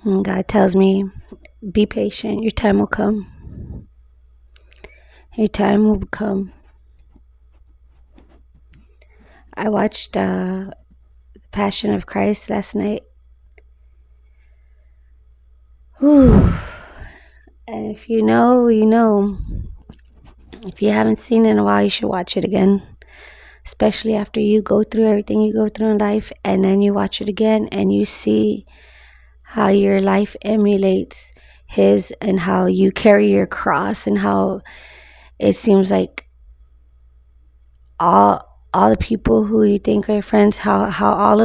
And God tells me, be patient. Your time will come. Your time will come. I watched The Passion of Christ last night. Whew. And if you know, you know. If you haven't seen it in a while, you should watch it again. Especially after you go through everything you go through in life, and then you watch it again and you see how your life emulates his, and how you carry your cross, and how it seems like all the people who you think are your friends, how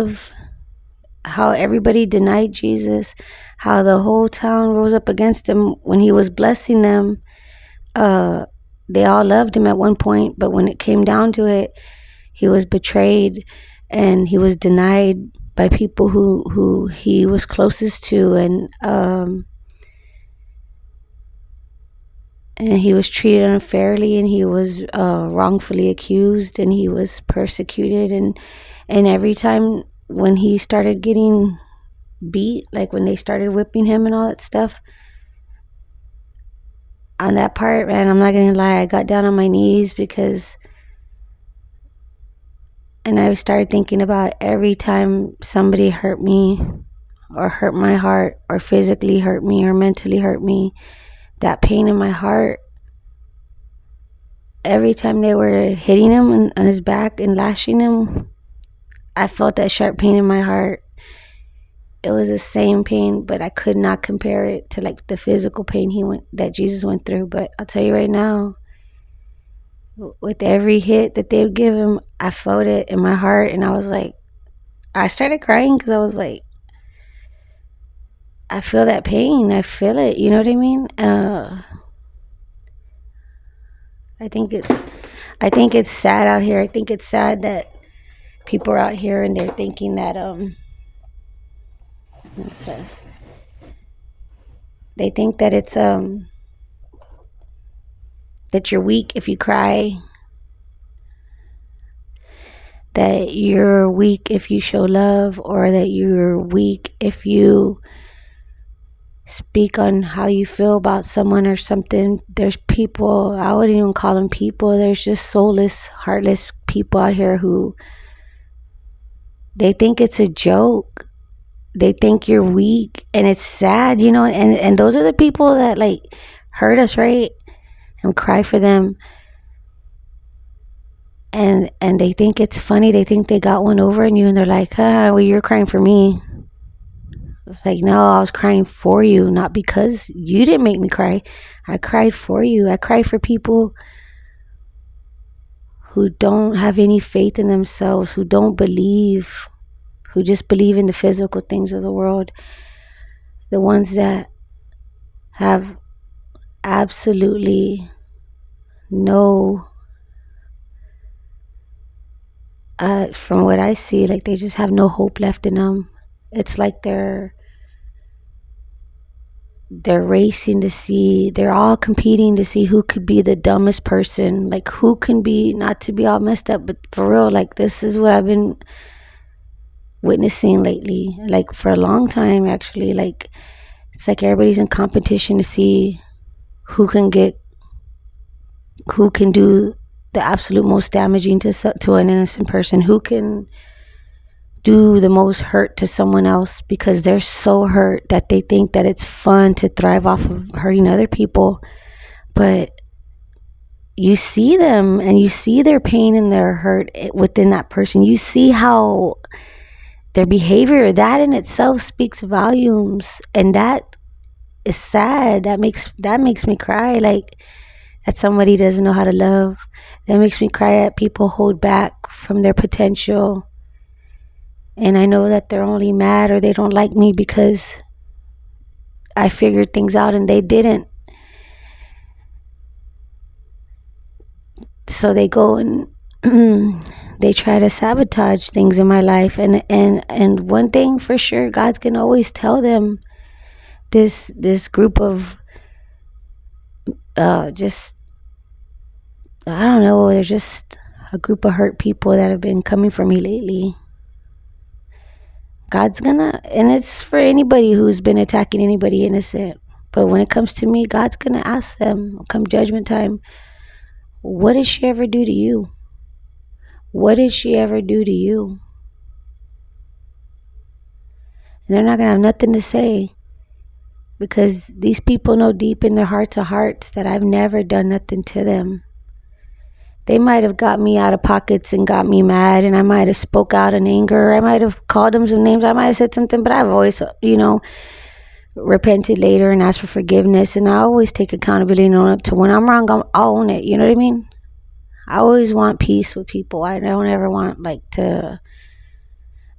everybody denied Jesus, how the whole town rose up against him when he was blessing them. They all loved him at one point, but when it came down to it, he was betrayed and he was denied by people who he was closest to, and he was treated unfairly, and he was wrongfully accused, and he was persecuted, and every time when he started getting beat, like when they started whipping him and all that stuff, on that part, man, I'm not gonna lie, I got down on my knees and I started thinking about every time somebody hurt me or hurt my heart or physically hurt me or mentally hurt me, that pain in my heart, every time they were hitting him on his back and lashing him, I felt that sharp pain in my heart. It was the same pain, but I could not compare it to like the physical pain that Jesus went through. But I'll tell you right now, with every hit that they would give him, I felt it in my heart, and I was like, I started crying because I was like, I feel that pain. I feel it. You know what I mean? I think it's sad out here. I think it's sad that people are out here and they're thinking that it says they think that it's that you're weak if you cry, that you're weak if you show love, or that you're weak if you speak on how you feel about someone or something. There's people, I wouldn't even call them people, there's just soulless, heartless people out here who they think it's a joke. They think you're weak, and it's sad, you know, and those are the people that like hurt us, right? And cry for them. And they think it's funny. They think they got one over on you, and they're like, well, you're crying for me. It's like, no, I was crying for you, not because you didn't make me cry. I cried for you. I cried for people who don't have any faith in themselves, who don't believe, who just believe in the physical things of the world. The ones that have absolutely no, from what I see, like they just have no hope left in them. It's like they're racing to see, they're all competing to see who could be the dumbest person, like who can be, not to be all messed up, but for real, like this is what I've been witnessing lately, like for a long time actually. Like it's like everybody's in competition to see who can do the absolute most damaging to an innocent person, who can do the most hurt to someone else, because they're so hurt that they think that it's fun to thrive off of hurting other people. But you see them and you see their pain and their hurt within that person. You see how their behavior, that in itself speaks volumes, and that is sad. That makes me cry, like that somebody doesn't know how to love. That makes me cry that people hold back from their potential. And I know that they're only mad or they don't like me because I figured things out and they didn't. So they go and they try to sabotage things in my life. And one thing for sure, God's going to always tell them, this group of just, I don't know, they're just a group of hurt people that have been coming for me lately. and it's for anybody who's been attacking anybody innocent. But when it comes to me, God's going to ask them, come judgment time, what did she ever do to you? What did she ever do to you? And they're not going to have nothing to say, because these people know deep in their hearts of hearts that I've never done nothing to them. They might have got me out of pockets and got me mad, and I might have spoke out in anger. I might have called them some names. I might have said something, but I've always, repented later and asked for forgiveness. And I always take accountability and own up to when I'm wrong, I'll own it. You know what I mean? I always want peace with people. I don't ever want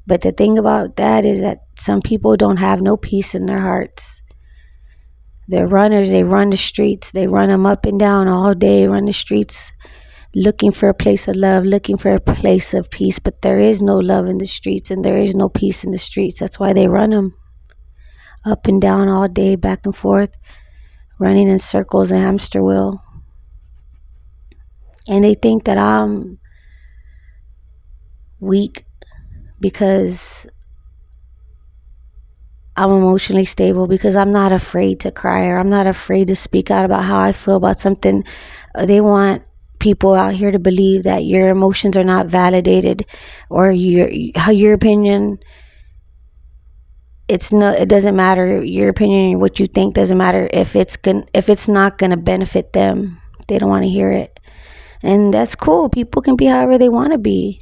but the thing about that is that some people don't have no peace in their hearts. They're runners. They run the streets. They run them up and down all day, run the streets, looking for a place of love, looking for a place of peace. But there is no love in the streets, and there is no peace in the streets. That's why they run them up and down all day, back and forth, running in circles, a hamster wheel. And they think that I'm weak because I'm emotionally stable, because I'm not afraid to cry, or I'm not afraid to speak out about how I feel about something. They want people out here to believe that your emotions are not validated, or your opinion, it doesn't matter. Your opinion, what you think, doesn't matter if it's not gonna benefit them. They don't want to hear it. And that's cool. People can be however they want to be,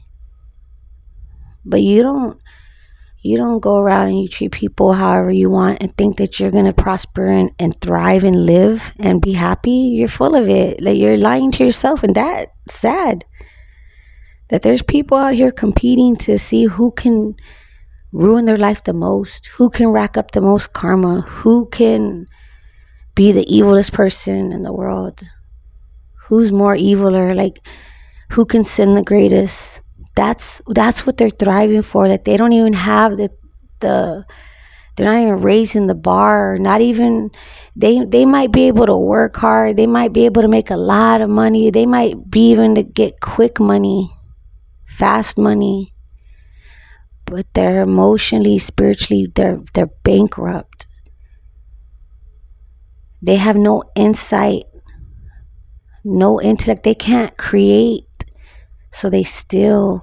but you don't go around and you treat people however you want and think that you're going to prosper and thrive and live and be happy. You're full of it. Like, you're lying to yourself, and that's sad. That there's people out here competing to see who can ruin their life the most, who can rack up the most karma, who can be the evilest person in the world, who's more evil, or who can sin the greatest. That's what they're thriving for. That they don't even have they're not even raising the bar. Not even they might be able to work hard. They might be able to make a lot of money. They might be even to get quick money, fast money. But they're emotionally, spiritually, they're bankrupt. They have no insight, no intellect. They can't create. So they steal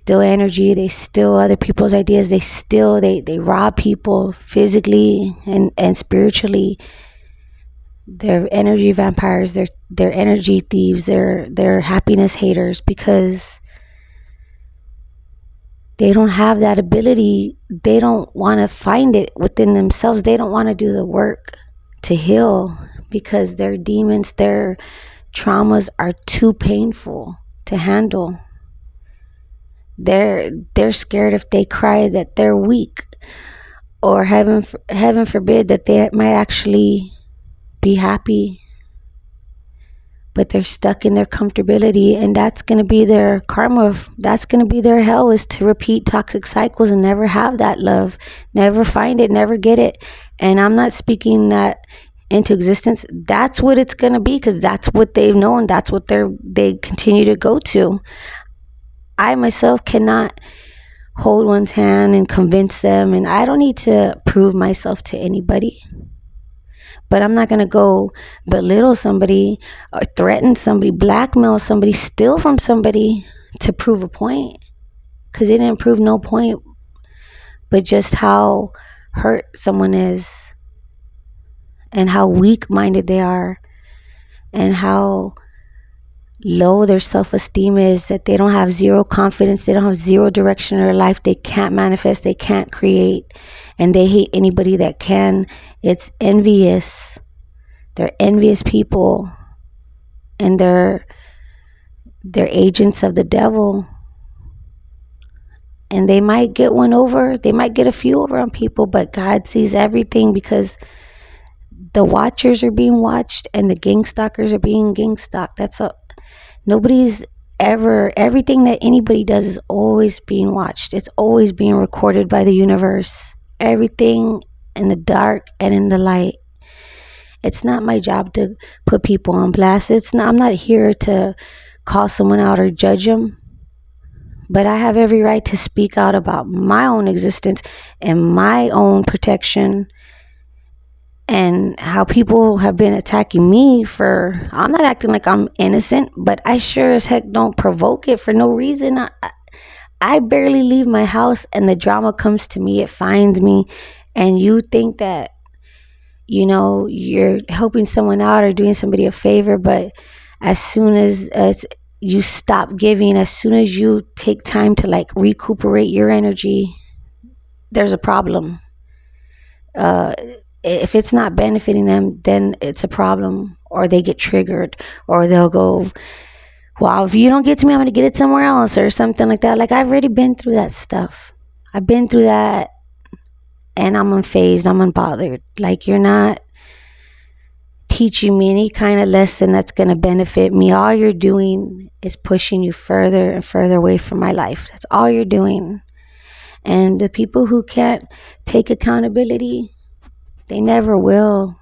energy. They steal other people's ideas. They rob people physically and spiritually. They're energy vampires. They're energy thieves. They're happiness haters, because they don't have that ability. They don't want to find it within themselves. They don't want to do the work to heal, because their demons, their traumas are too painful to handle. They're scared if they cry that they're weak, or heaven forbid that they might actually be happy, but they're stuck in their comfortability, and that's going to be their karma. That's going to be their hell, is to repeat toxic cycles and never have that love, never find it, never get it. And I'm not speaking that into existence. That's what it's going to be, because that's what they've known. That's what they continue to go to. I myself cannot hold one's hand and convince them, and I don't need to prove myself to anybody. But I'm not going to go belittle somebody or threaten somebody, blackmail somebody, steal from somebody to prove a point, because they didn't prove no point, but just how hurt someone is, and how weak-minded they are, and how low their self-esteem is, that they don't have zero confidence, they don't have zero direction in their life, they can't manifest, they can't create, and they hate anybody that can. It's envious. They're envious people, and they're agents of the devil. And they might get one over, they might get a few over on people, but God sees everything, because the watchers are being watched and the gang stalkers are being gang stalked. Everything that anybody does is always being watched. It's always being recorded by the universe. Everything in the dark and in the light. It's not my job to put people on blast. I'm not here to call someone out or judge them. But I have every right to speak out about my own existence and my own protection, and how people have been attacking me for, I'm not acting like I'm innocent, but I sure as heck don't provoke it for no reason. I barely leave my house and the drama comes to me, it finds me. And you think that, you're helping someone out or doing somebody a favor, but as soon as you stop giving, as soon as you take time to like recuperate your energy, there's a problem. If it's not benefiting them, then it's a problem, or they get triggered, or they'll go, well, if you don't get to me, I'm going to get it somewhere else, or something like that. Like, I've already been through that stuff. I've been through that, and I'm unfazed. I'm unbothered. Like, you're not teaching me any kind of lesson that's going to benefit me. All you're doing is pushing you further and further away from my life. That's all you're doing. And the people who can't take accountability, they never will.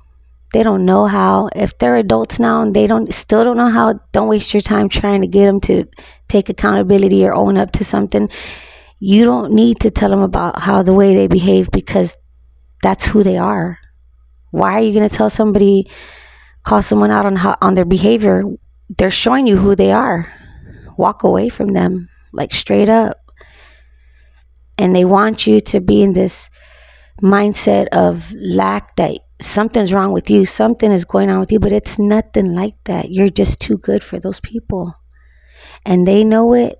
They don't know how. If they're adults now and they still don't know how, don't waste your time trying to get them to take accountability or own up to something. You don't need to tell them about how the way they behave, because that's who they are. Why are you going to call someone out on their behavior? They're showing you who they are. Walk away from them, like, straight up. And they want you to be in this mindset of lack, that something's wrong with you, something is going on with you, but it's nothing like that. You're just too good for those people, and they know it.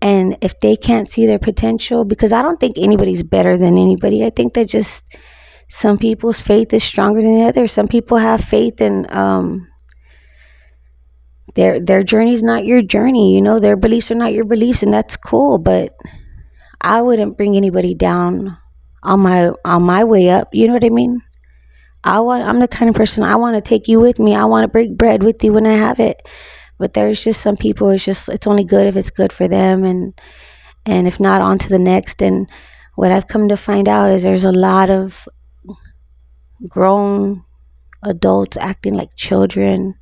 And if they can't see their potential, because I don't think anybody's better than anybody, I think that just some people's faith is stronger than the others. Some people have faith in their journey's not your journey, their beliefs are not your beliefs, and that's cool. But I wouldn't bring anybody down on my way up. You know what I mean? I'm the kind of person, I want to take you with me. I want to break bread with you when I have it. But there's just some people, it's only good if it's good for them, and if not, on to the next. And what I've come to find out is there's a lot of grown adults acting like children,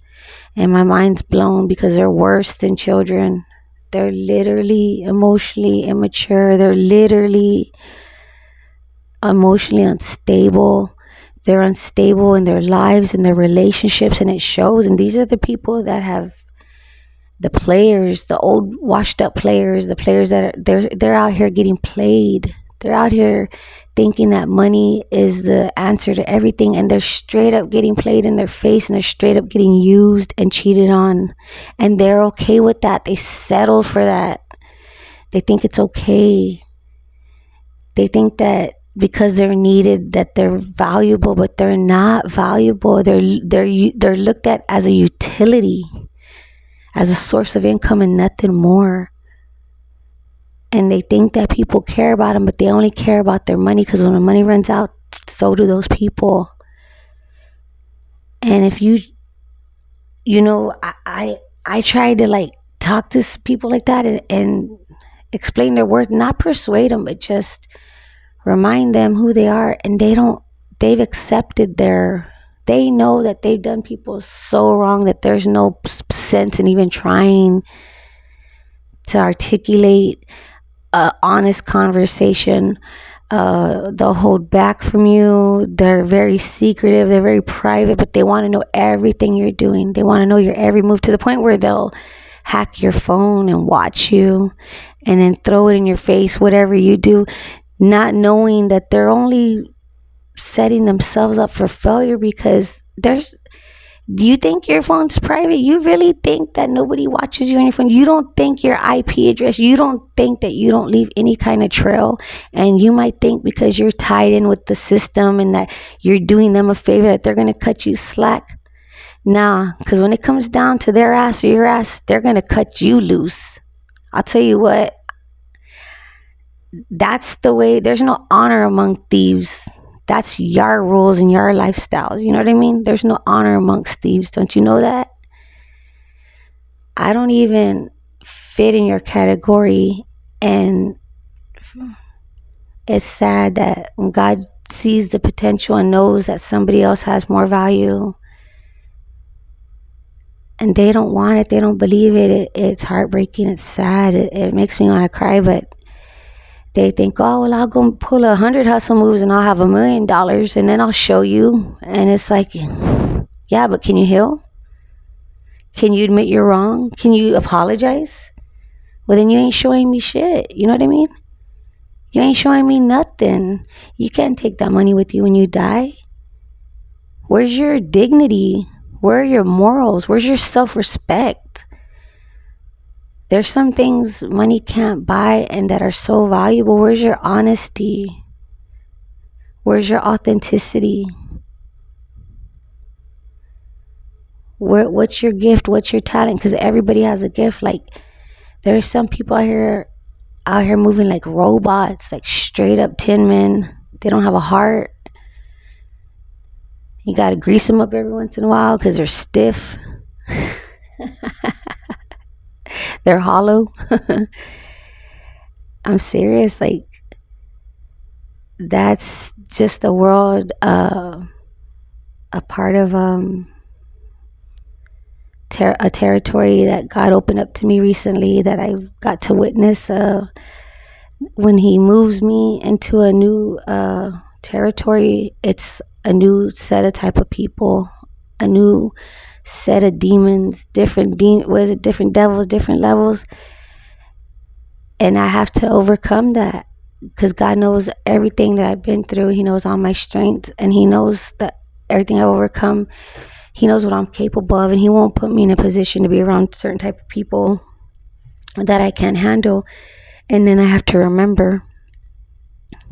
and my mind's blown, because they're worse than children. They're literally emotionally immature. They're literally emotionally unstable. They're unstable in their lives and their relationships, and it shows. And these are the people that have the players, the old washed up players, the players that they're out here getting played. They're out here thinking that money is the answer to everything, and they're straight up getting played in their face, and they're straight up getting used and cheated on, and they're okay with that. They settled for that. They think it's okay. They think that because they're needed, that they're valuable, but they're not valuable. They're looked at as a utility, as a source of income, and nothing more. And they think that people care about them, but they only care about their money, because when the money runs out, so do those people. And if I try to like talk to people like that and explain their worth, not persuade them, but just remind them who they are. And they've accepted they know that they've done people so wrong that there's no sense in even trying to articulate a honest conversation. They'll hold back from you. They're very secretive. They're very private, but they want to know everything you're doing. They want to know your every move, to the point where they'll hack your phone and watch you and then throw it in your face, whatever you do, not knowing that they're only setting themselves up for failure. Because do you think your phone's private? You really think that nobody watches you on your phone? You don't think your IP address, you don't think that you don't leave any kind of trail? And you might think because you're tied in with the system and that you're doing them a favor, that they're going to cut you slack. Nah, because when it comes down to their ass or your ass, they're going to cut you loose. I'll tell you what, that's the way. There's no honor among thieves. That's your rules and your lifestyles. You know what I mean? There's no honor amongst thieves. Don't you know that? I don't even fit in your category. And it's sad that when God sees the potential and knows that somebody else has more value, and they don't want it. They don't believe it. It's heartbreaking. It's sad. It makes me want to cry, but they think, oh, well, I'll go pull 100 hustle moves and I'll have $1 million and then I'll show you. And it's like, yeah, but can you heal? Can you admit you're wrong? Can you apologize? Well, then you ain't showing me shit. You know what I mean? You ain't showing me nothing. You can't take that money with you when you die. Where's your dignity? Where are your morals? Where's your self-respect? There's some things money can't buy and that are so valuable. Where's your honesty? Where's your authenticity? What's your gift? What's your talent? Because everybody has a gift. Like, there's some people out here moving like robots, like straight up tin men. They don't have a heart. You got to grease them up every once in a while because they're stiff. They're hollow. I'm serious. Like, that's just a world, a part of a territory that God opened up to me recently that I got to witness. When He moves me into a new territory, it's a new set of type of people, a new set of demons, different devils, different levels. And I have to overcome that because God knows everything that I've been through. He knows all my strengths, and He knows that everything I've overcome. He knows what I'm capable of, and He won't put me in a position to be around certain type of people that I can't handle. And then I have to remember,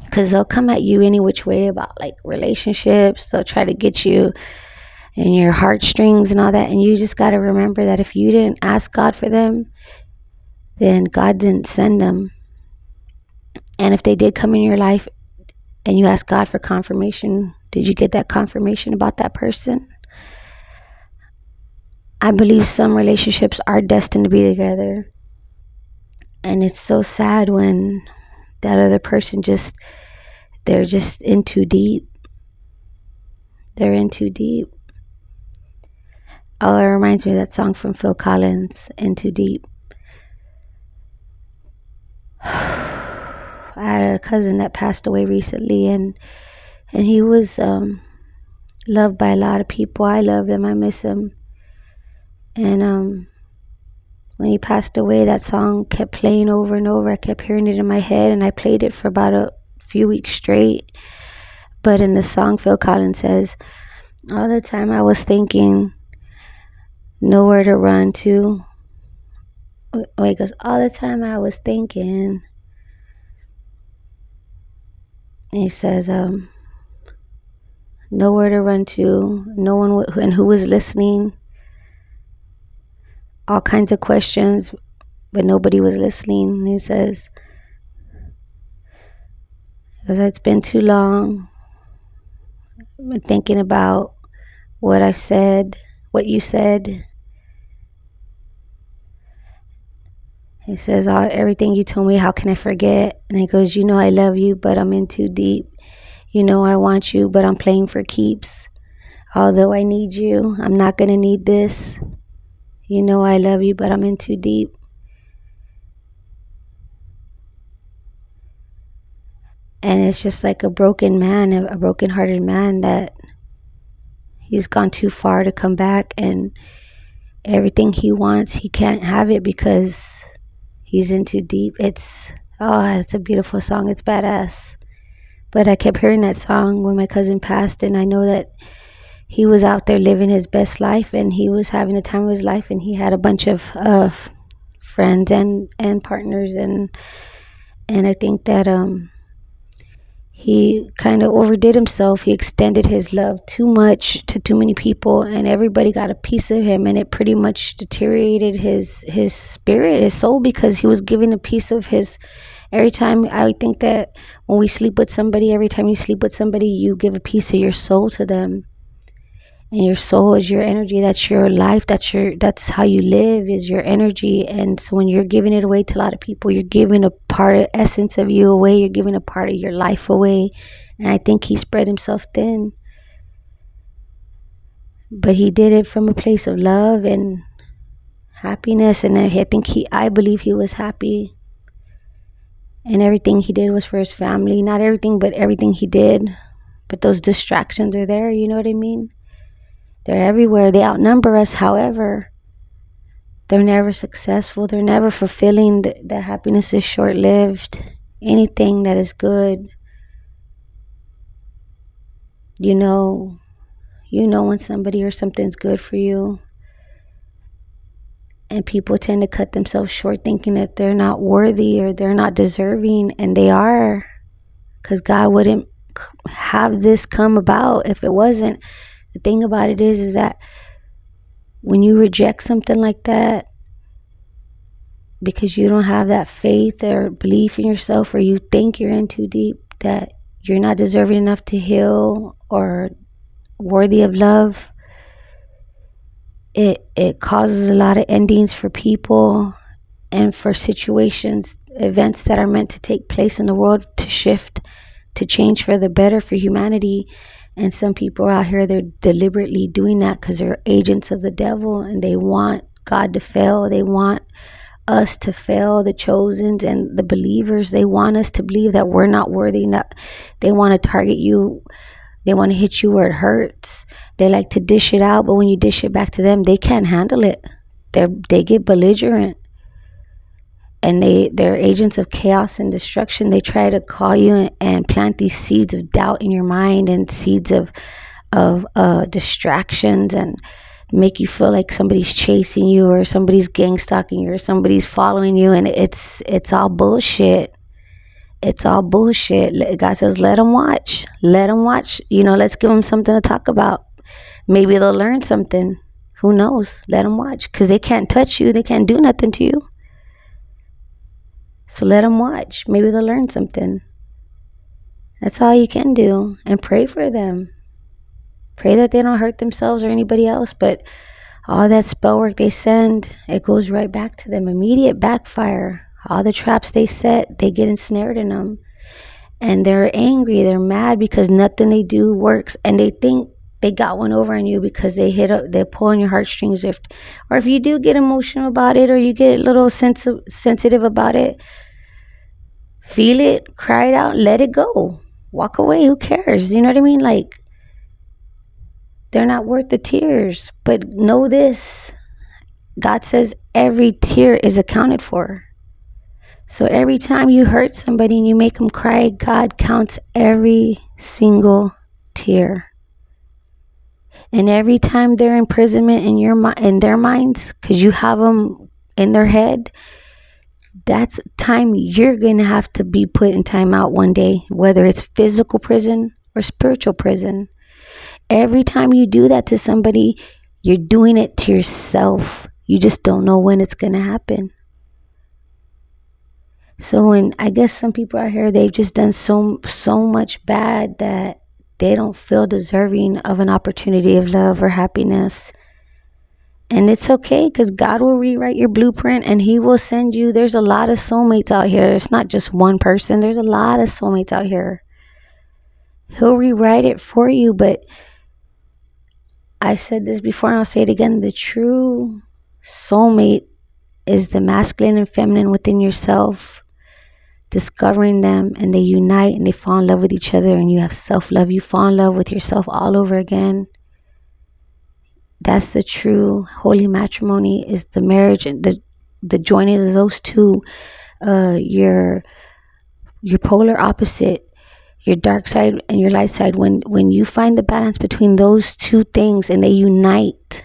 because they'll come at you any which way about like relationships. They'll try to get you and your heartstrings and all that. And you just got to remember that if you didn't ask God for them, then God didn't send them. And if they did come in your life and you ask God for confirmation, did you get that confirmation about that person? I believe some relationships are destined to be together. And it's so sad when that other person they're just in too deep. They're in too deep. Oh, it reminds me of that song from Phil Collins, In Too Deep. I had a cousin that passed away recently, and he was loved by a lot of people. I love him. I miss him. And when he passed away, that song kept playing over and over. I kept hearing it in my head, and I played it for about a few weeks straight. But in the song, Phil Collins says, all the time I was thinking, nowhere to run to. He goes, all the time I was thinking. And he says, nowhere to run to, no one, and who was listening. All kinds of questions, but nobody was listening. And he says, because it's been too long. I've been thinking about what I've said, what you said. He says, everything you told me, how can I forget? And he goes, you know I love you, but I'm in too deep. You know I want you, but I'm playing for keeps. Although I need you, I'm not going to need this. You know I love you, but I'm in too deep. And it's just like a broken man, a broken-hearted man that he's gone too far to come back, and everything he wants, he can't have it because he's in too deep. It's a beautiful song. It's badass. But I kept hearing that song when my cousin passed, and I know that he was out there living his best life, and he was having the time of his life, and he had a bunch of friends and partners, and I think that he kind of overdid himself. He extended his love too much to too many people, and everybody got a piece of him, and it pretty much deteriorated his spirit, his soul, because he was giving a piece of his. Every time, I think that when we sleep with somebody, every time you sleep with somebody, you give a piece of your soul to them. And your soul is your energy. That's your life. That's how you live, is your energy. And so when you're giving it away to a lot of people, you're giving a part of essence of you away. You're giving a part of your life away. And I think he spread himself thin. But he did it from a place of love, and happiness. And I believe he was happy. And everything he did was for his family. Not everything, but everything he did. But those distractions are there, you know what I mean? They're everywhere. They outnumber us. However, they're never successful. They're never fulfilling. The happiness is short-lived. Anything that is good, you know when somebody or something's good for you. And people tend to cut themselves short thinking that they're not worthy or they're not deserving. And they are. Because God wouldn't have this come about if it wasn't. The thing about it is that when you reject something like that because you don't have that faith or belief in yourself, or you think you're in too deep, that you're not deserving enough to heal or worthy of love, it causes a lot of endings for people and for situations, events that are meant to take place in the world to shift, to change for the better for humanity. And some people out here, they're deliberately doing that because they're agents of the devil and they want God to fail. They want us to fail, the chosens and the believers. They want us to believe that we're not worthy. That they want to target you. They want to hit you where it hurts. They like to dish it out, but when you dish it back to them, they can't handle it. They get belligerent. And they're agents of chaos and destruction. They try to call you and plant these seeds of doubt in your mind and seeds of distractions, and make you feel like somebody's chasing you or somebody's gang stalking you or somebody's following you. And it's all bullshit. It's all bullshit. God says, let them watch. Let them watch. Let's give them something to talk about. Maybe they'll learn something. Who knows? Let them watch. Because they can't touch you. They can't do nothing to you. So let them watch. Maybe they'll learn something. That's all you can do. And pray for them. Pray that they don't hurt themselves or anybody else. But all that spell work they send, it goes right back to them. Immediate backfire. All the traps they set, they get ensnared in them. And they're angry. They're mad because nothing they do works. And they think they got one over on you because they pull on your heartstrings. Or if you do get emotional about it, or you get a little sensitive about it, feel it, cry it out, let it go. Walk away. Who cares? You know what I mean? Like, they're not worth the tears. But know this. God says every tear is accounted for. So every time you hurt somebody and you make them cry, God counts every single tear. And every time they're imprisonment in their minds, because you have them in their head, that's time you're going to have to be put in timeout one day, whether it's physical prison or spiritual prison. Every time you do that to somebody, you're doing it to yourself. You just don't know when it's going to happen. So I guess some people out here, they've just done so much bad that they don't feel deserving of an opportunity of love or happiness. And it's okay, because God will rewrite your blueprint and he will send you. There's a lot of soulmates out here. It's not just one person. There's a lot of soulmates out here. He'll rewrite it for you. But I said this before and I'll say it again. The true soulmate is the masculine and feminine within yourself. Discovering them, and they unite and they fall in love with each other, and you have self-love. You fall in love with yourself all over again. That's the true holy matrimony, is the marriage and the joining of those two, your polar opposite, your dark side and your light side. When you find the balance between those two things and they unite,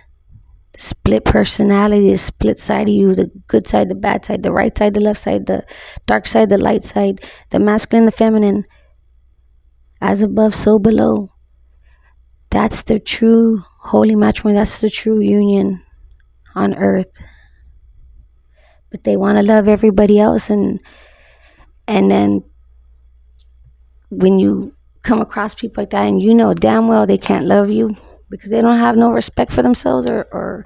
split personality, the split side of you, the good side, the bad side, the right side, the left side, the dark side, the light side, the masculine, the feminine, as above, so below. That's the true holy matrimony. That's the true union on earth. But they want to love everybody else, and then when you come across people like that, and you know damn well they can't love you because they don't have no respect for themselves or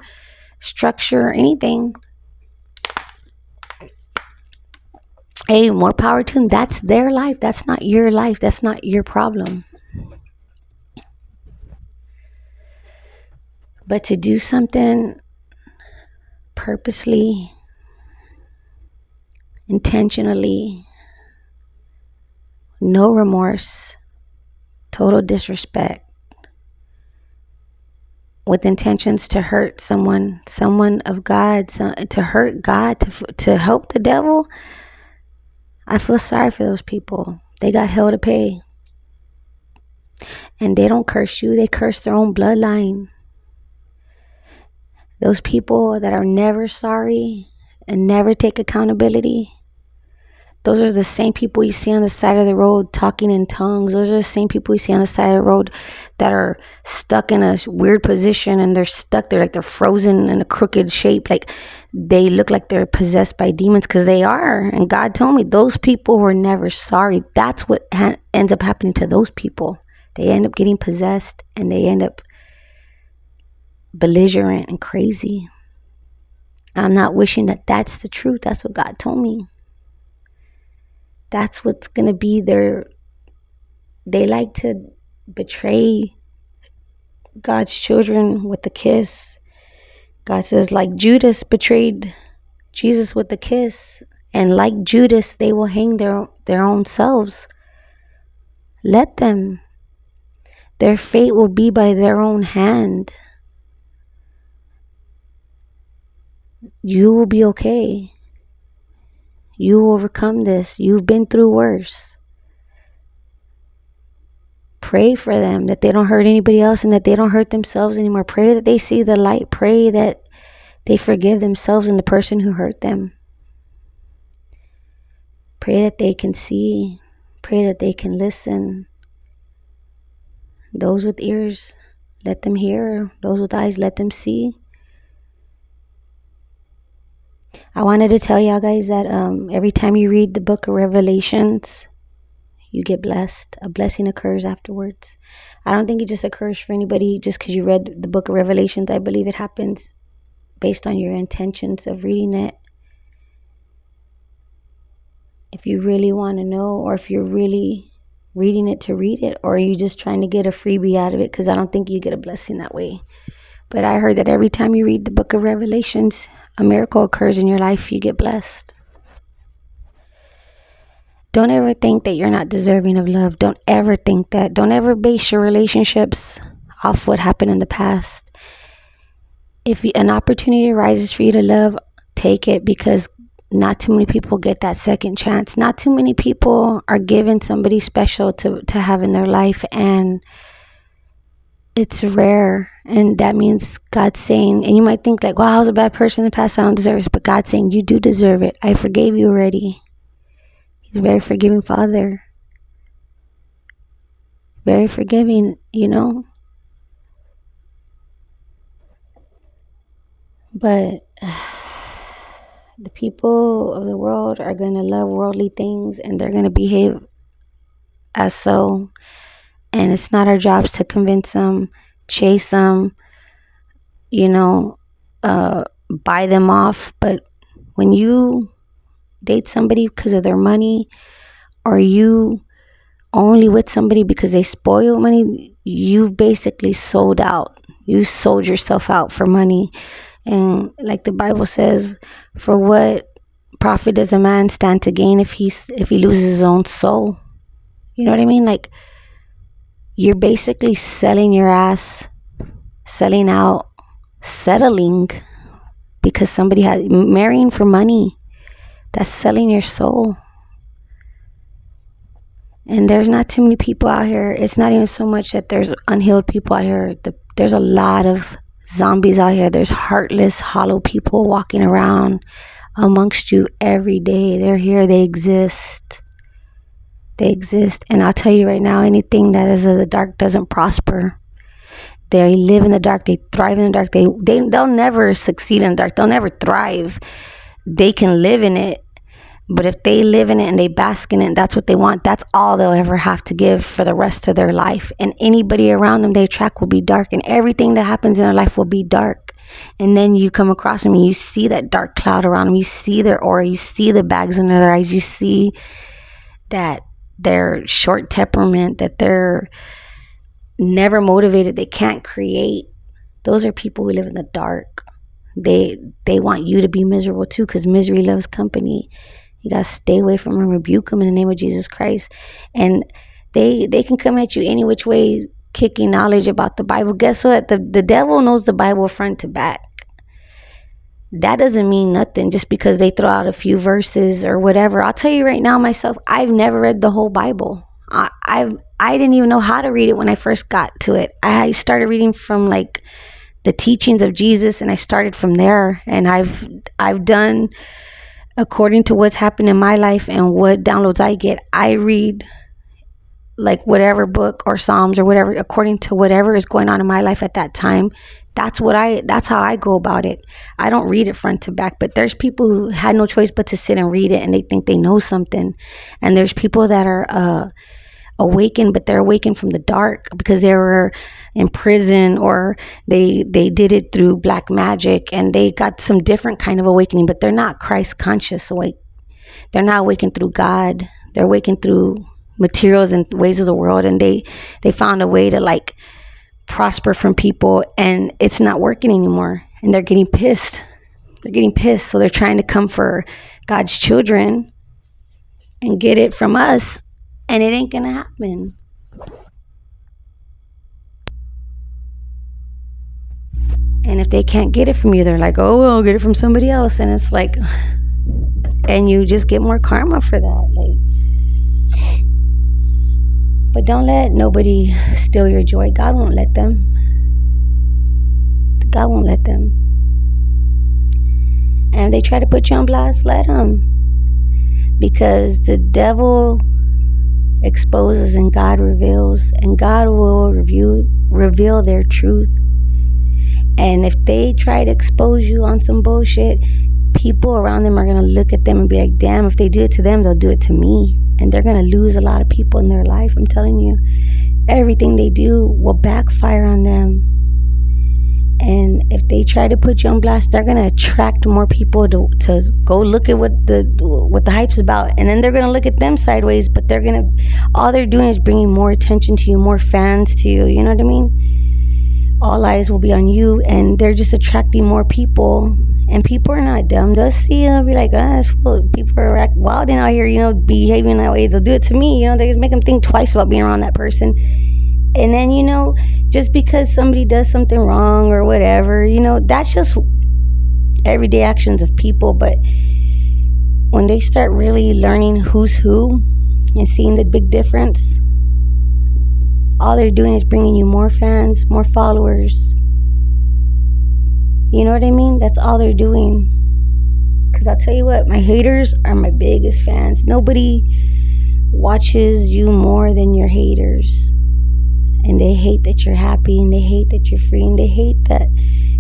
structure or anything. Hey, more power to them. That's their life. That's not your life. That's not your problem. But to do something purposely, intentionally, no remorse, total disrespect, with intentions to hurt someone of God, to hurt God, to help the devil. I feel sorry for those people. They got hell to pay. And they don't curse you, they curse their own bloodline. Those people that are never sorry and never take accountability, those are the same people you see on the side of the road talking in tongues. Those are the same people you see on the side of the road that are stuck in a weird position, and they're stuck there like they're frozen in a crooked shape. Like they look like they're possessed by demons, because they are. And God told me those people were never sorry. That's what ends up happening to those people. They end up getting possessed, and they end up belligerent and crazy. I'm not wishing that that's the truth. That's what God told me. That's what's going to be they like to betray God's children with a kiss. God says, like Judas betrayed Jesus with a kiss, and like Judas, they will hang their own selves. Let them. Their fate will be by their own hand. You will be okay. You will overcome this. You've been through worse. Pray for them that they don't hurt anybody else, and that they don't hurt themselves anymore. Pray that they see the light. Pray that they forgive themselves and the person who hurt them. Pray that they can see. Pray that they can listen. Those with ears, let them hear. Those with eyes, let them see. I wanted to tell y'all guys that every time you read the book of Revelations, you get blessed. A blessing occurs afterwards. I don't think it just occurs for anybody just because you read the book of Revelations. I believe it happens based on your intentions of reading it. If you really want to know, or if you're really reading it to read it, or are you just trying to get a freebie out of it, because I don't think you get a blessing that way. But I heard that every time you read the book of Revelations, a miracle occurs in your life. You get blessed. Don't ever think that you're not deserving of love. Don't ever think that. Don't ever base your relationships off what happened in the past. If an opportunity arises for you to love, take it, because not too many people get that second chance. Not too many people are given somebody special to have in their life, and it's rare. And that means God's saying, and you might think like, wow, I was a bad person in the past, I don't deserve it. But God's saying, you do deserve it. I forgave you already. He's a very forgiving Father. Very forgiving, But the people of the world are going to love worldly things, and they're going to behave as so. And it's not our jobs to convince them, chase them, buy them off. But when you date somebody because of their money, or you only with somebody because they spoil money, you've basically sold out. You sold yourself out for money. And like the Bible says, for what profit does a man stand to gain if he loses his own soul? You know what I mean? Like, you're basically selling your ass, selling out, settling because somebody has, marrying for money. That's selling your soul. And there's not too many people out here. It's not even so much that there's unhealed people out here. There's a lot of zombies out here. There's heartless, hollow people walking around amongst you every day. They're here. They exist. They exist. And I'll tell you right now, anything that is of the dark doesn't prosper. They live in the dark. They thrive in the dark. They'll never succeed in the dark. They'll never thrive. They can live in it. But if they live in it and they bask in it, that's what they want. That's all they'll ever have to give for the rest of their life. And anybody around them they attract will be dark. And everything that happens in their life will be dark. And then you come across them and you see that dark cloud around them. You see their aura. You see the bags under their eyes. You see that they're short temperament, that they're never motivated. They can't create. Those are people who live in the dark. They want you to be miserable too, because misery loves company. You gotta stay away from them, rebuke them in the name of Jesus Christ. And they can come at you any which way, kicking knowledge about the Bible. Guess what? The devil knows the Bible front to back. That doesn't mean nothing just because they throw out a few verses or whatever. I'll tell you right now, myself, I've never read the whole Bible. I didn't even know how to read it when I first got to it. I started reading from like the teachings of Jesus, and I started from there. And I've done according to what's happened in my life and what downloads I get. I read like whatever book or Psalms or whatever, according to whatever is going on in my life at that time. That's how I go about it. I don't read it front to back, but there's people who had no choice but to sit and read it, and they think they know something. And there's people that are awakened, but they're awakened from the dark because they were in prison, or they did it through black magic, and they got some different kind of awakening, but they're not Christ conscious awake. They're not awakened through God. They're awakened through materials and ways of the world, and they found a way to like prosper from people, and it's not working anymore, and they're getting pissed. So they're trying to come for God's children and get it from us, and it ain't gonna happen. And if they can't get it from you, they're like, oh, well, I'll get it from somebody else. And it's like, and you just get more karma for that. Like, but don't let nobody steal your joy. God won't let them. God won't let them. And if they try to put you on blast, let them. Because the devil exposes and God reveals, and God will reveal their truth. And if they try to expose you on some bullshit, people around them are going to look at them and be like, damn, if they do it to them, they'll do it to me. And they're going to lose a lot of people in their life. I'm telling you, everything they do will backfire on them. And if they try to put you on blast, they're going to attract more people to go look at what the hype's about. And then they're going to look at them sideways, but all they're doing is bringing more attention to you, more fans to you. You know what I mean? All eyes will be on you, and they're just attracting more people. And people are not dumb. They'll see and they'll be like, people are acting wild out here, behaving that way. They'll do it to me. They make them think twice about being around that person. And then, just because somebody does something wrong or whatever, that's just everyday actions of people. But when they start really learning who's who and seeing the big difference, all they're doing is bringing you more fans, more followers. You know what I mean? That's all they're doing. Because I'll tell you what, my haters are my biggest fans. Nobody watches you more than your haters. And they hate that you're happy, and they hate that you're free, and they hate that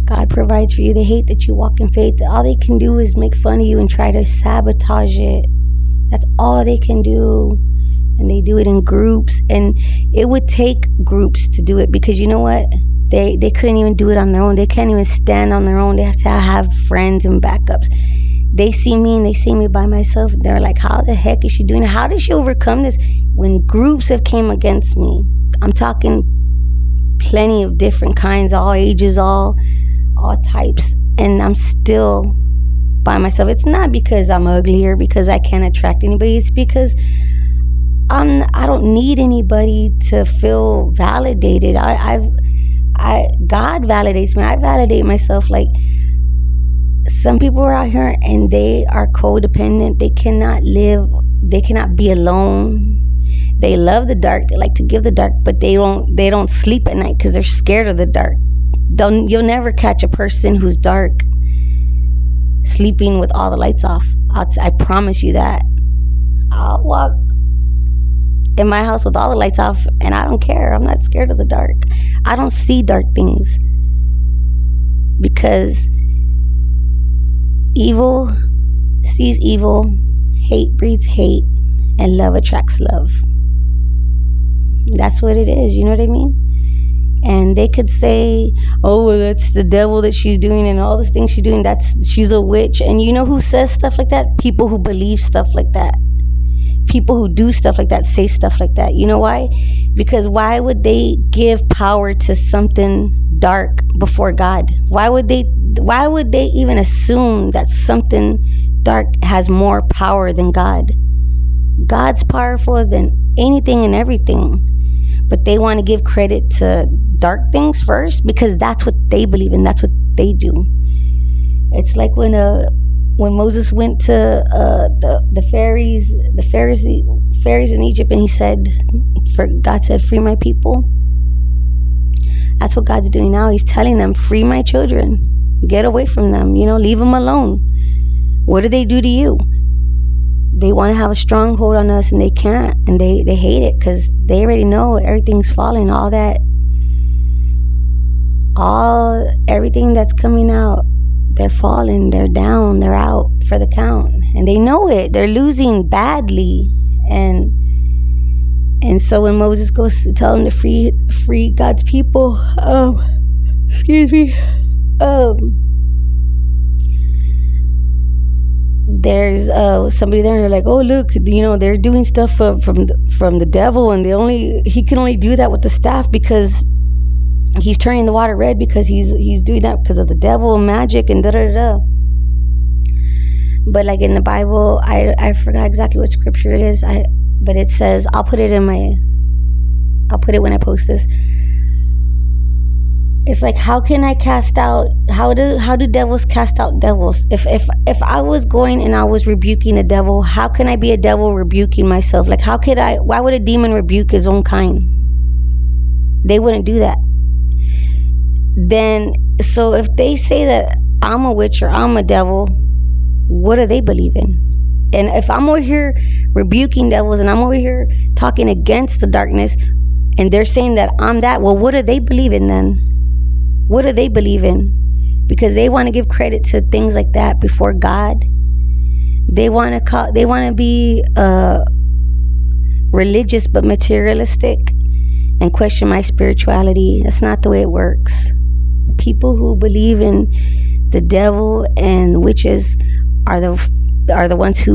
God provides for you. They hate that you walk in faith. All they can do is make fun of you and try to sabotage it. That's all they can do. And they do it in groups. And it would take groups to do it, because you know what? They couldn't even do it on their own. They can't even stand on their own. They have to have friends and backups. They see me and they see me by myself. They're like, how the heck is she doing it? How did she overcome this? When groups have came against me, I'm talking plenty of different kinds, all ages, all types, and I'm still by myself. It's not because I'm ugly or because I can't attract anybody. It's because I don't need anybody to feel validated. God validates me. I validate myself. Like, some people are out here and they are codependent. They cannot be alone. They love the dark. They like to give the dark, but they don't sleep at night because they're scared of the dark. You'll never catch a person who's dark sleeping with all the lights off. I promise you that. I'll walk in my house with all the lights off, and I don't care. I'm not scared of the dark. I don't see dark things, because evil sees evil, hate breeds hate, and love attracts love. That's what it is. You know what I mean? And they could say, oh, well, that's the devil that she's doing and all the things she's doing. She's a witch. And you know who says stuff like that? People who believe stuff like that. People who do stuff like that say stuff like that. You know why? Because why would they give power to something dark before God? Why would they Why would they even assume that something dark has more power than God? God's powerful than anything and everything. But they want to give credit to dark things first because that's what they believe in. That's what they do. It's like when Moses went to the fairies in Egypt, and he said, God said, "Free my people." That's what God's doing now. He's telling them, "Free my children. Get away from them. Leave them alone." What do they do to you? They want to have a stronghold on us, and they can't, and they hate it because they already know everything's falling. Everything that's coming out, they're falling, they're down, they're out for the count, and they know it. They're losing badly, and so when Moses goes to tell them to free God's people, there's somebody there, and they're like, "Oh, look, they're doing stuff from the devil, and he can only do that with the staff because he's turning the water red, because he's doing that because of the devil and magic and da da da." But like in the Bible, I forgot exactly what scripture it is. But it says, I'll put it when I post this. It's like, how do devils cast out devils? If I was going and I was rebuking a devil, how can I be a devil rebuking myself? Like, why would a demon rebuke his own kind? They wouldn't do that. Then, so if they say that I'm a witch or I'm a devil, what do they believe in? And if I'm over here rebuking devils and I'm over here talking against the darkness, and they're saying that I'm that, well, what do they believe in then? What do they believe in? Because they want to give credit to things like that before God. They want to be religious but materialistic and question my spirituality. That's not the way it works. People who believe in the devil and witches are the ones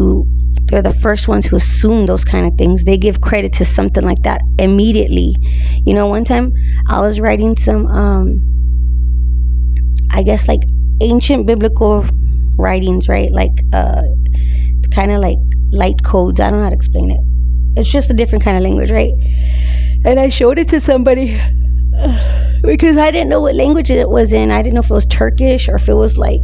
they're the first ones who assume those kind of things. They give credit to something like that immediately. One time I was writing some I guess like ancient biblical writings, right? Like it's kind of like light codes. I don't know how to explain it. It's just a different kind of language, right? And I showed it to somebody because I didn't know what language it was in. I didn't know if it was Turkish or if it was like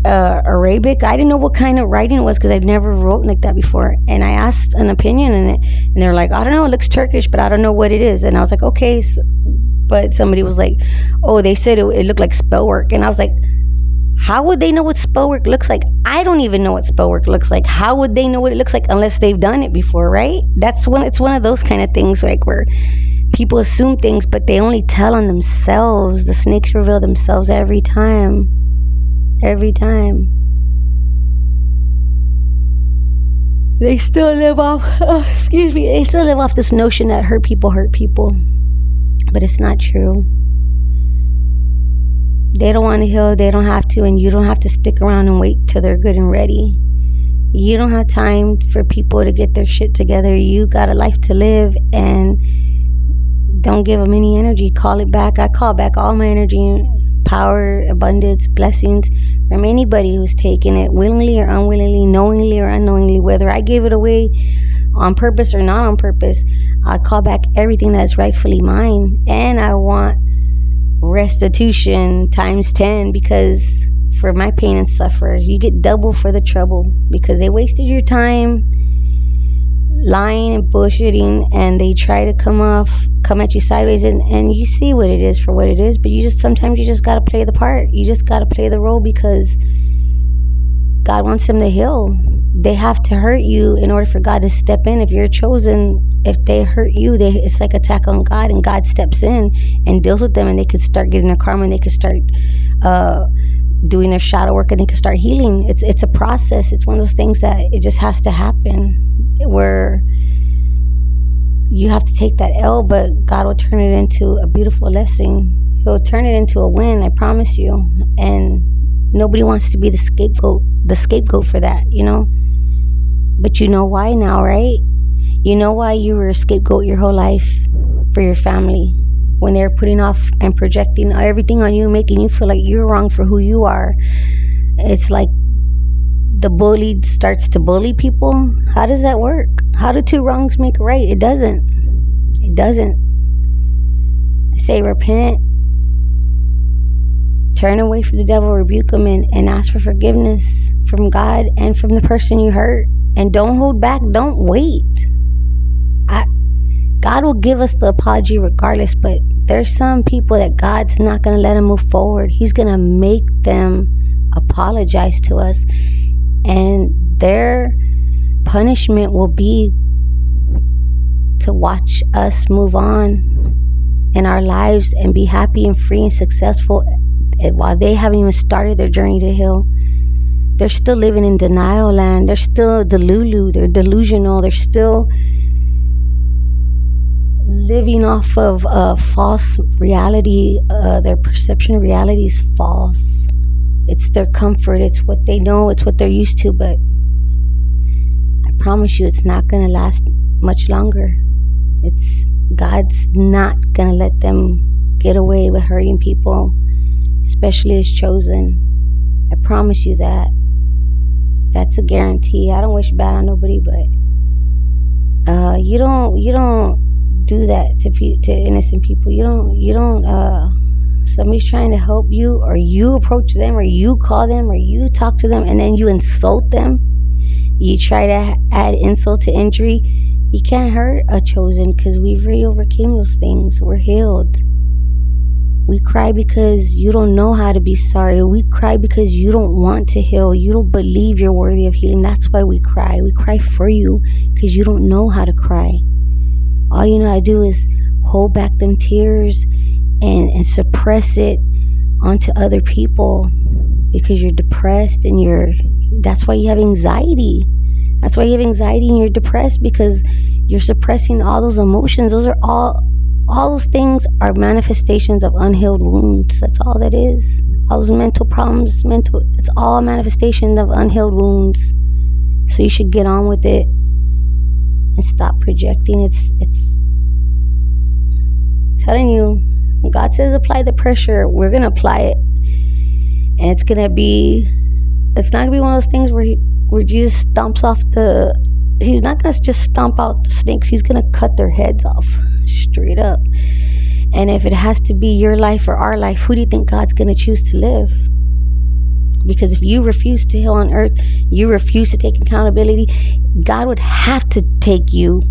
Arabic. I didn't know what kind of writing it was because I've never wrote like that before. And I asked an opinion in it, and they're like, "I don't know, it looks Turkish, but I don't know what it is." And I was like, "Okay." But somebody was like, "Oh, they said it looked like spell work." And I was like, how would they know what spell work looks like? I don't even know what spell work looks like. How would they know what it looks like unless they've done it before, right? It's one of those kind of things, like where people assume things, but they only tell on themselves. The snakes reveal themselves every time. Every time. They still live off, they still live off this notion that hurt people. But it's not true. They don't want to heal, they don't have to, and you don't have to stick around and wait till they're good and ready. You don't have time for people to get their shit together. You got a life to live, and don't give them any energy. Call it back. I call back all my energy, power, abundance, blessings from anybody who's taken it willingly or unwillingly, knowingly or unknowingly, whether I gave it away on purpose or not on purpose. I call back everything that's rightfully mine, and I want restitution times 10, because for my pain and suffer, you get double for the trouble, because they wasted your time lying and bullshitting, and they try to come at you sideways, and you see what it is for what it is. But sometimes you just got to play the part. You just got to play the role, because God wants them to heal. They have to hurt you in order for God to step in. If you're chosen, if they hurt you, it's like attack on God, and God steps in and deals with them, and they could start getting their karma, and they could start doing their shadow work, and they could start healing. It's a process. It's one of those things that it just has to happen, where you have to take that L, but God will turn it into a beautiful lesson. He'll turn it into a win, I promise you. And nobody wants to be the scapegoat for that, But you know why now, right? You know why you were a scapegoat your whole life? For your family. when they're putting off and projecting everything on you, making you feel like you're wrong for who you are. It's like the bully starts to bully people. How does that work? How do two wrongs make a right? It doesn't. It doesn't. I say repent, turn away from the devil, rebuke him, and ask for forgiveness from God and from the person you hurt. And don't hold back. Don't wait. God will give us the apology regardless, but there's some people that God's not going to let them move forward. He's going to make them apologize to us, and their punishment will be to watch us move on in our lives and be happy and free and successful while they haven't even started their journey to heal. They're still living in denial land. They're still delulu. They're delusional. They're still living off of false reality. Their perception of reality is false. It's their comfort. It's what they know. It's what they're used to. But I promise you, it's not going to last much longer. God's not going to let them get away with hurting people, especially His chosen. I promise you that. That's a guarantee. I don't wish bad on nobody, but you don't do that to innocent people. You don't somebody's trying to help you, or you approach them, or you call them, or you talk to them, and then you insult them. You try to add insult to injury. You can't hurt a chosen, because we've already overcame those things. We're healed. We cry because you don't know how to be sorry. We cry because you don't want to heal. You don't believe you're worthy of healing. That's why we cry. We cry for you because you don't know how to cry. All you know how to do is hold back them tears and suppress it onto other people because you're depressed, and that's why you have anxiety. That's why you have anxiety and you're depressed, because you're suppressing all those emotions. Those are all those things are manifestations of unhealed wounds. That's all that is. All those mental problems, it's all manifestations of unhealed wounds. So you should get on with it and stop projecting. It's telling you, when God says apply the pressure, we're going to apply it. And it's not going to be one of those things where Jesus stomps off He's not going to just stomp out the snakes. He's going to cut their heads off straight up. And if it has to be your life or our life, who do you think God's going to choose to live? Because if you refuse to heal on earth, you refuse to take accountability, God would have to take you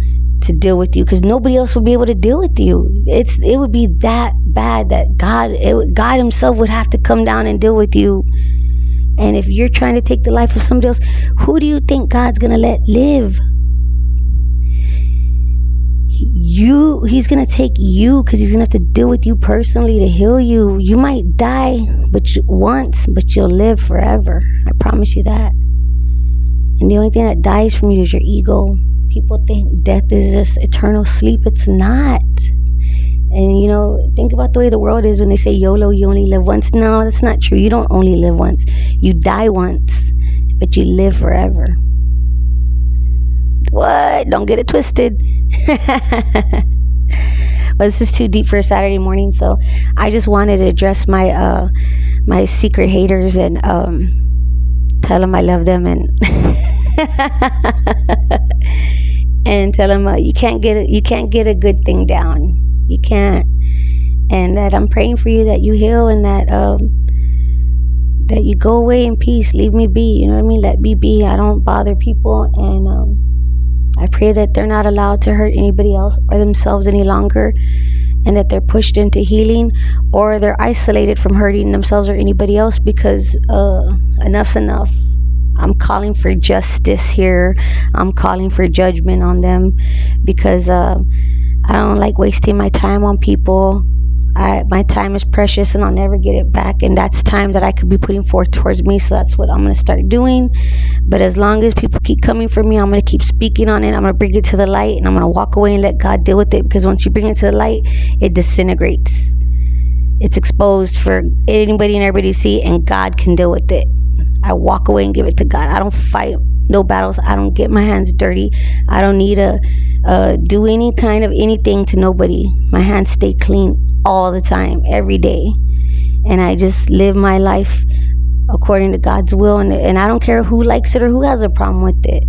to deal with you, because nobody else would be able to deal with you. It would be that bad that God Himself would have to come down and deal with you. And if you're trying to take the life of somebody else, who do you think God's going to let live? He's going to take you, because He's going to have to deal with you personally to heal you. You might die once, but you'll live forever. I promise you that. And the only thing that dies from you is your ego. People think death is just eternal sleep. It's not. And think about the way the world is when they say YOLO, you only live once. No, that's not true. You don't only live once. You die once, but you live forever. What? Don't get it twisted. Well, this is too deep for a Saturday morning, so I just wanted to address my my secret haters and tell them I love them, and and tell them you can't get a good thing down. You can't. And that I'm praying for you, that you heal, and that you go away in peace. Leave me be. You know what I mean? Let me be. I don't bother people, and I pray that they're not allowed to hurt anybody else or themselves any longer, and that they're pushed into healing, or they're isolated from hurting themselves or anybody else, because enough's enough. I'm calling for justice here. I'm calling for judgment on them, because I don't like wasting my time on people. My time is precious, and I'll never get it back, and that's time that I could be putting forth towards me. So that's what I'm going to start doing. But as long as people keep coming for me, I'm going to keep speaking on it. I'm going to bring it to the light, and I'm going to walk away and let God deal with it, because once you bring it to the light, it disintegrates. It's exposed for anybody and everybody to see, and God can deal with it. I walk away and give it to God. I don't fight no battles. I don't get my hands dirty. I don't need to do any kind of anything to nobody. My hands stay clean all the time, every day. And I just live my life according to God's will. And I don't care who likes it or who has a problem with it.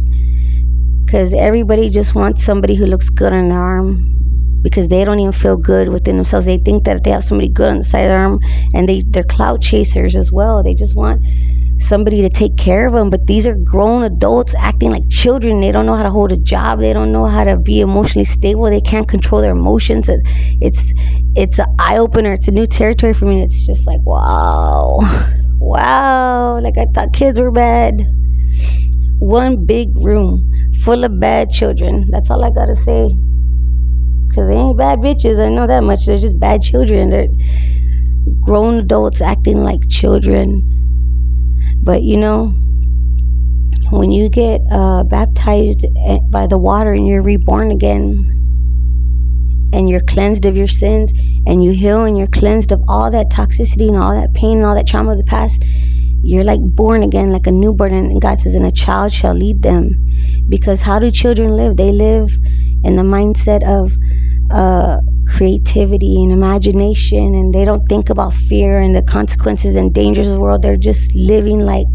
Because everybody just wants somebody who looks good on their arm, because they don't even feel good within themselves. They think that if they have somebody good on the side of their arm, and they're clout chasers as well. They just want somebody to take care of them. But these are grown adults acting like children. They don't know how to hold a job. They don't know how to be emotionally stable. They can't control their emotions. It's an eye-opener. It's a new territory for me. And it's just like, wow. Like, I thought kids were bad. One big room full of bad children. That's all I gotta say. Because they ain't bad bitches, I know that much. They're just bad children. They're grown adults acting like children. But when you get baptized by the water and you're reborn again, and you're cleansed of your sins, and you heal and you're cleansed of all that toxicity and all that pain and all that trauma of the past, you're like born again, like a newborn. And God says, and a child shall lead them. Because how do children live? They live in the mindset of creativity and imagination, and they don't think about fear and the consequences and dangers of the world. They're just living like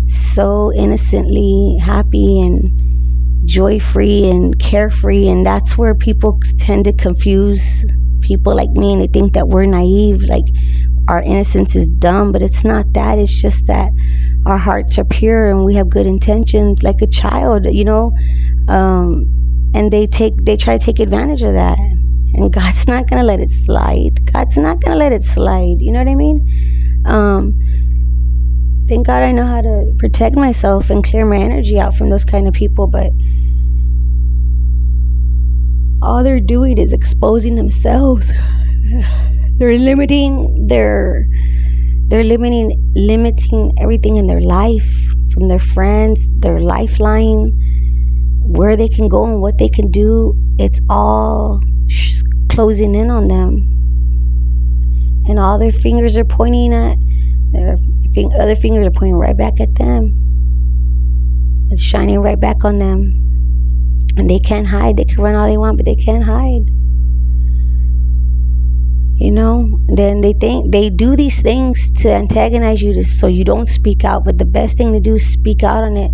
so innocently happy and joy-free and carefree. And that's where people tend to confuse people like me, and they think that we're naive, like our innocence is dumb. But it's not that. It's just that our hearts are pure and we have good intentions, like a child, and they try to take advantage of that. And God's not gonna let it slide. You know what I mean? Thank God I know how to protect myself and clear my energy out from those kind of people. But all they're doing is exposing themselves. They're limiting everything in their life, from their friends, their lifeline, where they can go and what they can do. It's all closing in on them, and all their fingers are pointing at their other fingers are pointing right back at them. It's shining right back on them, and they can't hide. They can run all they want, but they can't hide. Then they do these things to antagonize you, so you don't speak out. But the best thing to do is speak out on it,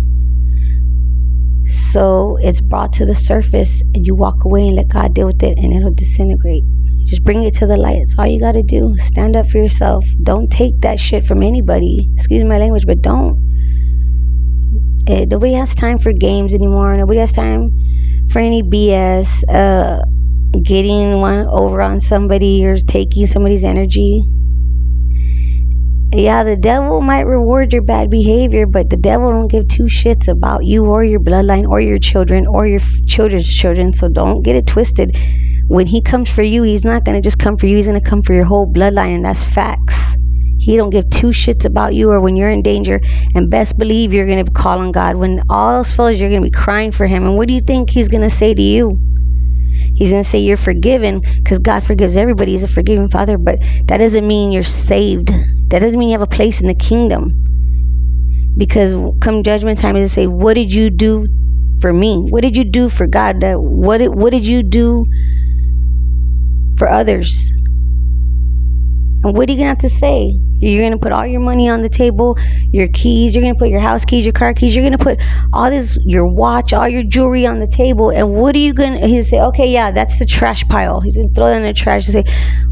so it's brought to the surface, and you walk away and let God deal with it, and it'll disintegrate. Just bring it to the light. That's all you got to do. Stand up for yourself. Don't take that shit from anybody. Excuse my language, but don't. Nobody has time for games anymore. Nobody has time for any BS. Getting one over on somebody or taking somebody's energy. Yeah, the devil might reward your bad behavior, but the devil don't give two shits about you or your bloodline or your children or your children's children. So don't get it twisted. When he comes for you, he's not going to just come for you. He's going to come for your whole bloodline, and that's facts. He don't give two shits about you or when you're in danger. And best believe you're going to call on God. When all else fails, you're going to be crying for him. And what do you think he's going to say to you? He's going to say you're forgiven, because God forgives everybody. He's a forgiving Father. But that doesn't mean you're saved. That doesn't mean you have a place in the kingdom. Because come judgment time, is to say, what did you do for me? What did you do for God? What did you do for others? And what are you going to have to say? You're going to put all your money on the table, your keys, you're going to put your house keys, your car keys, you're going to put all this, your watch, all your jewelry on the table. And what are you going to, he'll say, okay, yeah, that's the trash pile. He's going to throw that in the trash and say,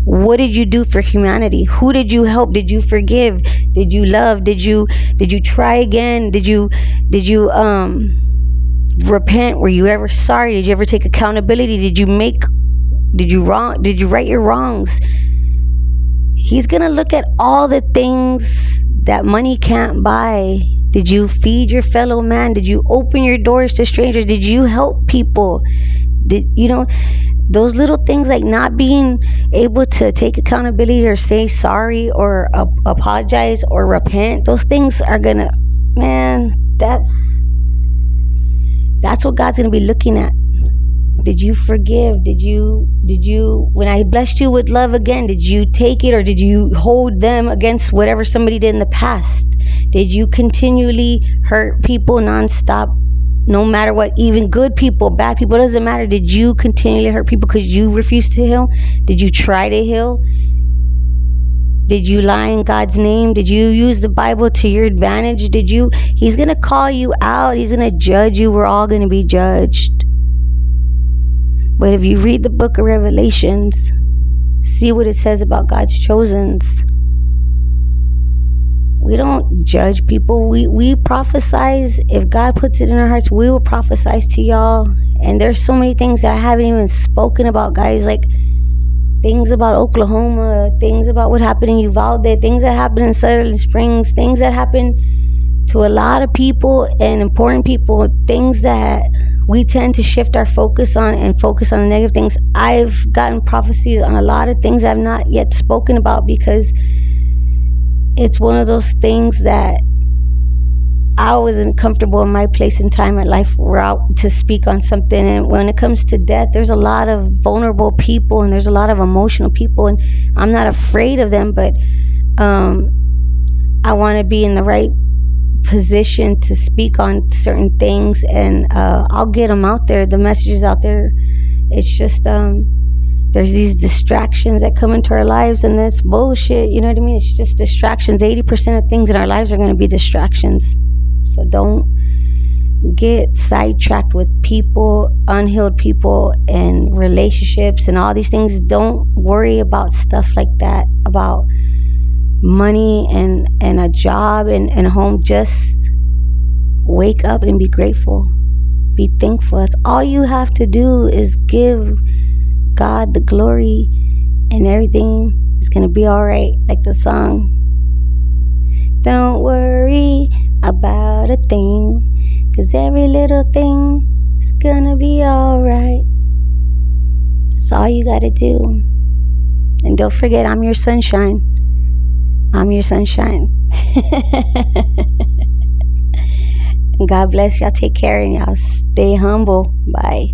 what did you do for humanity? Who did you help? Did you forgive? Did you love? Did you try again? Did you repent? Were you ever sorry? Did you ever take accountability? Did you right your wrongs? He's going to look at all the things that money can't buy. Did you feed your fellow man? Did you open your doors to strangers? Did you help people? Those little things, like not being able to take accountability or say sorry or apologize or repent, those things are going to, man, that's what God's going to be looking at. Did you forgive? Did you, when I blessed you with love again, did you take it, or did you hold them against whatever somebody did in the past? Did you continually hurt people nonstop, no matter what? Even good people, bad people, doesn't matter. Did you continually hurt people because you refused to heal? Did you try to heal? Did you lie in God's name? Did you use the Bible to your advantage? He's going to call you out. He's going to judge you. We're all going to be judged. But if you read the book of Revelations, see what it says about God's chosens. We don't judge people. We prophesize. If God puts it in our hearts, we will prophesize to y'all. And there's so many things that I haven't even spoken about, guys. Like things about Oklahoma, things about what happened in Uvalde, things that happened in Sutherland Springs, things that happened to a lot of people and important people, things that we tend to shift our focus on and focus on the negative things. I've gotten prophecies on a lot of things I've not yet spoken about, because it's one of those things that I wasn't comfortable in my place and time in life route to speak on something. And when it comes to death, there's a lot of vulnerable people and there's a lot of emotional people, and I'm not afraid of them, but I want to be in the right position to speak on certain things, and I'll get them out there, the messages out there. It's just there's these distractions that come into our lives, and that's bullshit. You know what I mean? It's just distractions. 80% of things in our lives are going to be distractions. So don't get sidetracked with people, unhealed people, and relationships and all these things. Don't worry about stuff like that, about money and a job and a home. Just wake up and be grateful. Be thankful. That's all you have to do, is give God the glory, and everything is going to be all right. Like the song, don't worry about a thing, 'cause every little thing is going to be all right. That's all you got to do. And don't forget, I'm your sunshine. I'm your sunshine. And God bless y'all. Take care, and y'all stay humble. Bye.